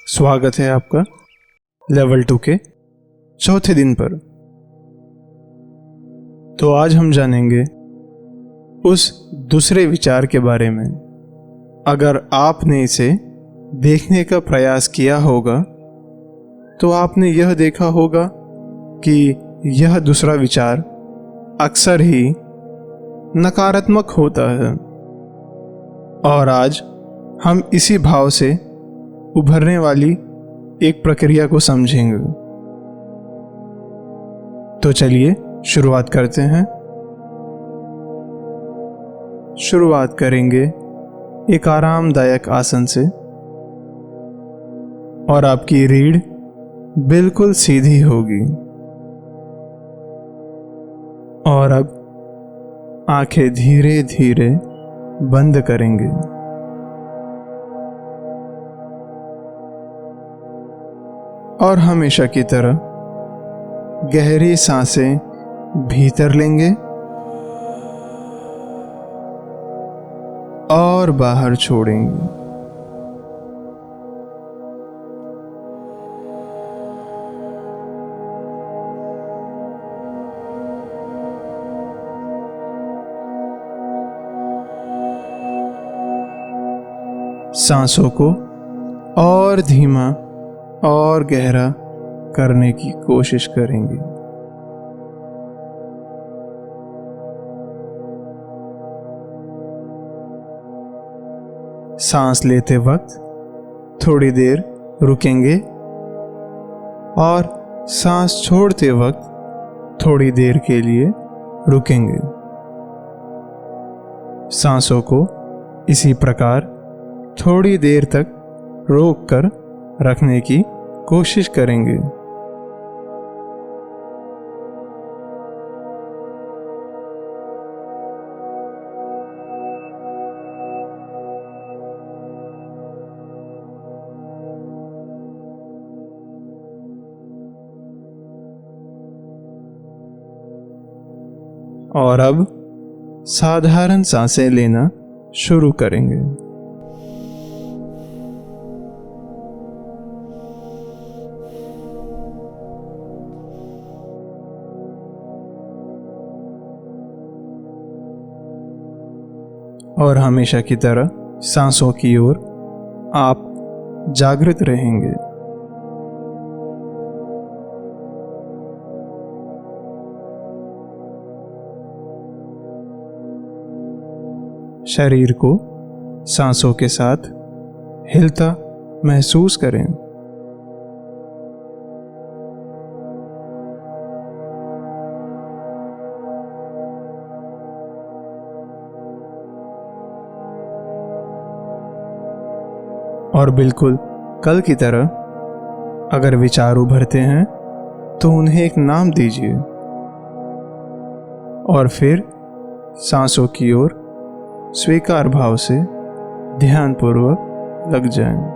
स्वागत है आपका लेवल 2 के चौथे दिन पर। तो आज हम जानेंगे उस दूसरे विचार के बारे में। अगर आपने इसे देखने का प्रयास किया होगा तो आपने यह देखा होगा कि यह दूसरा विचार अक्सर ही नकारात्मक होता है। और आज हम इसी भाव से उभरने वाली एक प्रक्रिया को समझेंगे। तो चलिए शुरुआत करते हैं। शुरुआत करेंगे एक आरामदायक आसन से और आपकी रीढ़ बिल्कुल सीधी होगी। और अब आंखें धीरे धीरे बंद करेंगे। और हमेशा की तरह गहरी सांसें भीतर लेंगे और बाहर छोड़ेंगे। सांसों को और धीमा और गहरा करने की कोशिश करेंगे। सांस लेते वक्त थोड़ी देर रुकेंगे और सांस छोड़ते वक्त थोड़ी देर के लिए रुकेंगे। सांसों को इसी प्रकार थोड़ी देर तक रोक कर रखने की कोशिश करेंगे। और अब साधारण सांसें लेना शुरू करेंगे। और हमेशा की तरह सांसों की ओर आप जागृत रहेंगे। शरीर को सांसों के साथ हिलता महसूस करें। और बिल्कुल कल की तरह अगर विचार उभरते हैं तो उन्हें एक नाम दीजिए और फिर सांसों की ओर स्वीकार भाव से ध्यानपूर्वक लग जाएं।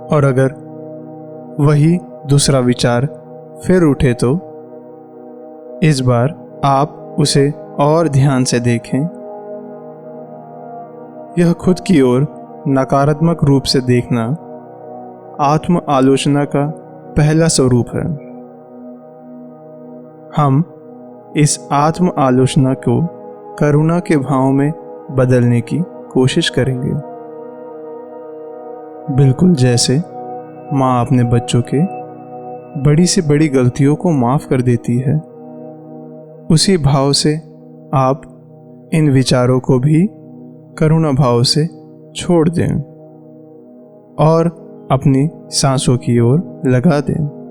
और अगर वही दूसरा विचार फिर उठे तो इस बार आप उसे और ध्यान से देखें। यह खुद की ओर नकारात्मक रूप से देखना आत्म आलोचना का पहला स्वरूप है। हम इस आत्म आलोचना को करुणा के भाव में बदलने की कोशिश करेंगे। बिल्कुल जैसे माँ अपने बच्चों के बड़ी से बड़ी गलतियों को माफ कर देती है, उसी भाव से आप इन विचारों को भी करुणा भाव से छोड़ दें और अपनी सांसों की ओर लगा दें।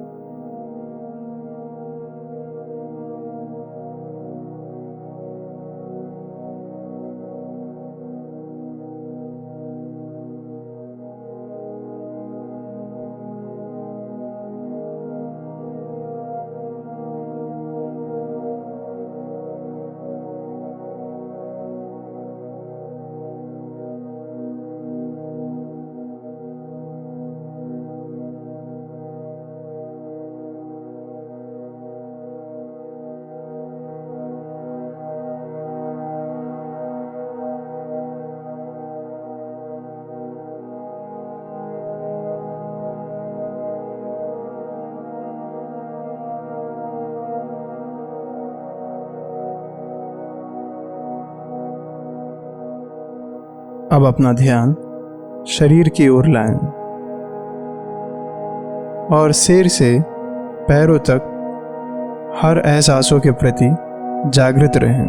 अब अपना ध्यान शरीर की ओर लाएं और सिर से पैरों तक हर एहसासों के प्रति जागृत रहें।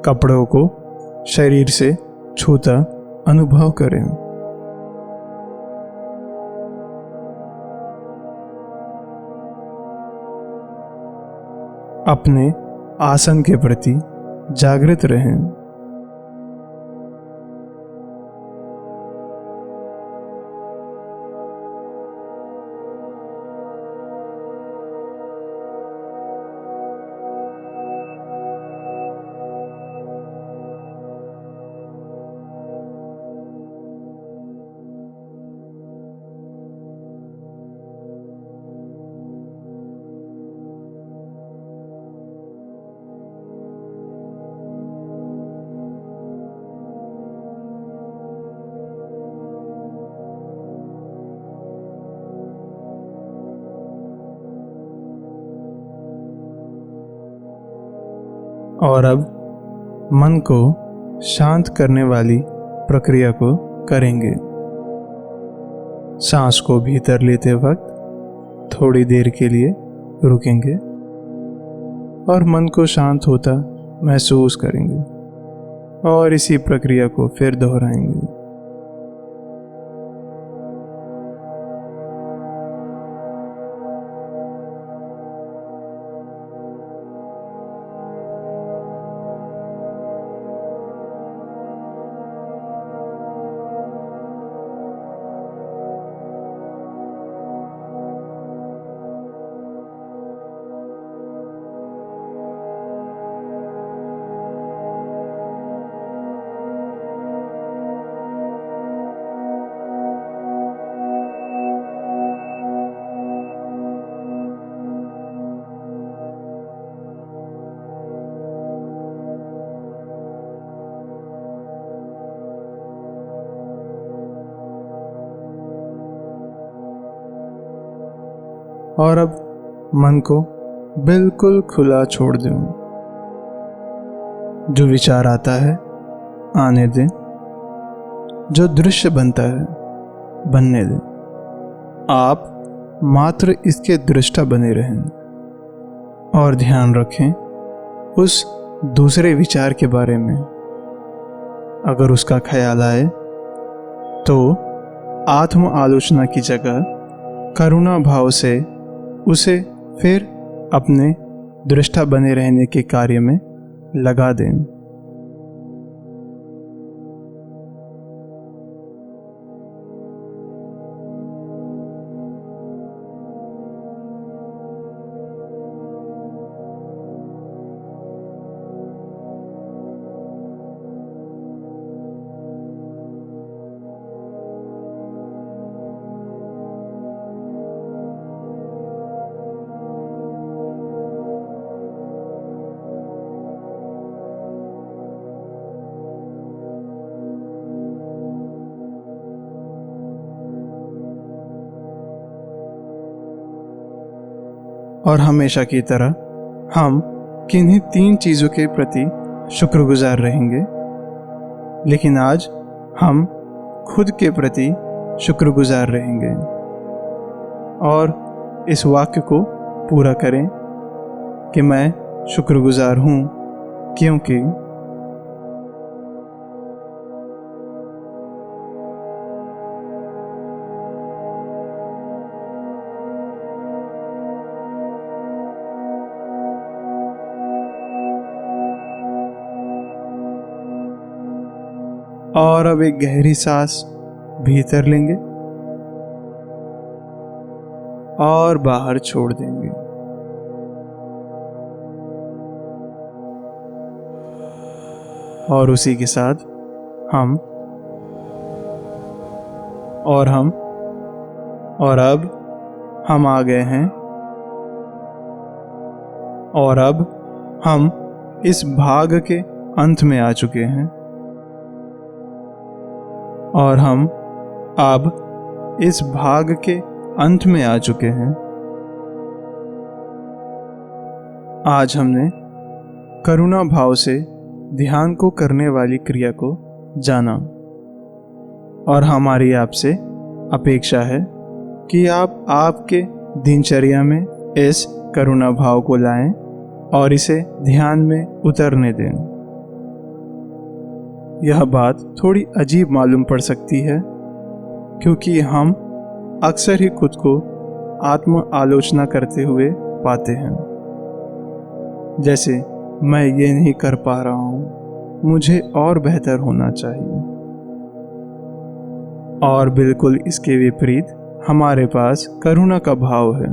कपड़ों को शरीर से छूता अनुभव करें। अपने आसन के प्रति जागृत रहें। और अब मन को शांत करने वाली प्रक्रिया को करेंगे। सांस को भीतर लेते वक्त थोड़ी देर के लिए रुकेंगे और मन को शांत होता महसूस करेंगे और इसी प्रक्रिया को फिर दोहराएंगे। और अब मन को बिल्कुल खुला छोड़ दें। जो विचार आता है आने दें, जो दृश्य बनता है बनने दें। आप मात्र इसके दृष्टा बने रहें और ध्यान रखें उस दूसरे विचार के बारे में। अगर उसका ख्याल आए तो आत्म आलोचना की जगह करुणा भाव से उसे फिर अपने दृष्टा बने रहने के कार्य में लगा दें। और हमेशा की तरह हम किन्हीं 3 चीज़ों के प्रति शुक्रगुजार रहेंगे, लेकिन आज हम खुद के प्रति शुक्रगुजार रहेंगे। और इस वाक्य को पूरा करें कि मैं शुक्रगुजार हूँ क्योंकि और अब एक गहरी सांस भीतर लेंगे और बाहर छोड़ देंगे। और उसी के साथ हम और अब हम आ गए हैं और अब हम इस भाग के अंत में आ चुके हैं। और हम अब इस भाग के अंत में आ चुके हैं। आज हमने करुणा भाव से ध्यान को करने वाली क्रिया को जाना और हमारी आपसे अपेक्षा है कि आप आपके दिनचर्या में इस करुणा भाव को लाएं और इसे ध्यान में उतरने दें। यह बात थोड़ी अजीब मालूम पड़ सकती है क्योंकि हम अक्सर ही खुद को आत्म आलोचना करते हुए पाते हैं, जैसे मैं ये नहीं कर पा रहा हूँ, मुझे और बेहतर होना चाहिए। और बिल्कुल इसके विपरीत हमारे पास करुणा का भाव है।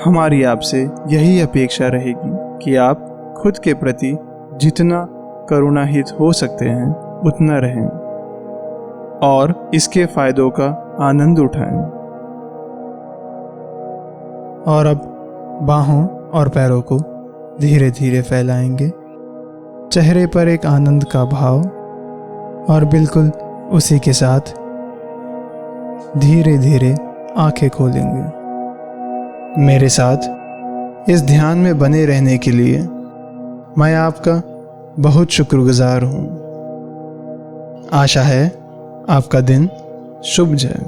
हमारी आपसे यही अपेक्षा रहेगी कि आप खुद के प्रति जितना करुणाहित हो सकते हैं उतना रहें और इसके फायदों का आनंद उठाएं। और अब बाहों और पैरों को धीरे धीरे फैलाएंगे, चेहरे पर एक आनंद का भाव, और बिल्कुल उसी के साथ धीरे धीरे आंखें खोलेंगे। मेरे साथ इस ध्यान में बने रहने के लिए मैं आपका बहुत शुक्रगुजार हूँ। आशा है आपका दिन शुभ जाए।